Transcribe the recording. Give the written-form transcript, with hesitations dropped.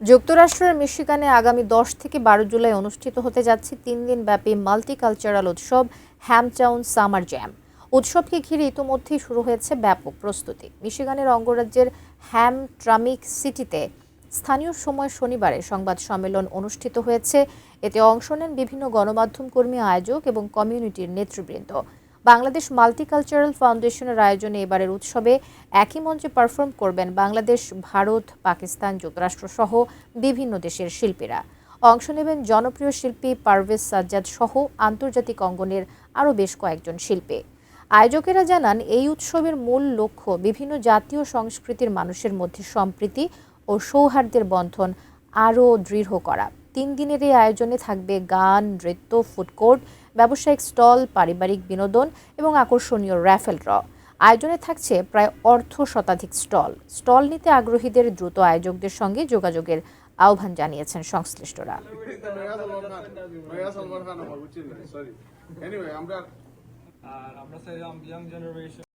যুক্তরাষ্ট্রের মিশিগানে আগামী 10 থেকে 12 জুলাই অনুষ্ঠিত হতে যাচ্ছে 3 দিনব্যাপী মাল্টিকালচারাল উৎসব হ্যামটাউন সামার জ্যাম। উৎসবকে ঘিরে ইতোমধ্যেই শুরু হয়েছে ব্যাপক প্রস্তুতি। মিশিগানের অঙ্গরাজ্যের হ্যামট্রামিক সিটিতে স্থানীয় সময় শনিবারে সংবাদ সম্মেলন অনুষ্ঠিত হয়েছে। এতে অংশ নেন বিভিন্ন গণমাধ্যম কর্মী, আয়োজক এবং কমিউনিটির নেতৃবৃন্দ। বাংলাদেশ মাল্টিকালচারাল ফাউন্ডেশনের আয়োজনে এবারের উৎসবে একই মঞ্চে পারফর্ম করবেন বাংলাদেশ, ভারত, পাকিস্তান, যুক্তরাষ্ট্র সহ বিভিন্ন দেশের শিল্পীরা। অংশ নেবেন জনপ্রিয় শিল্পী পারভেজ সাজ্জাদ সহ আন্তর্জাতিক অঙ্গনের আরও বেশ কয়েকজন শিল্পী। আয়োজকেরা জানান, এই উৎসবের মূল লক্ষ্য বিভিন্ন জাতীয় সংস্কৃতির মানুষের মধ্যে সম্প্রীতি ও সৌহার্দ্যের বন্ধন আরও দৃঢ় করা। 3 দিনের এই আয়োজনে থাকবে গান, নৃত্য, ফুড কোর্ট, ব্যবসায়িক স্টল, পারিবারিক বিনোদন এবং আকর্ষণীয় র্যাফেল ড্র। আয়োজনে থাকছে প্রায় শতাধিক স্টল নিতে আগ্রহীদের দ্রুত আয়োজকদের সঙ্গে যোগাযোগের আহ্বান জানিয়েছেন সংশ্লিষ্টরা। আর আমরা চাইলাম ইয়াং জেনারেশন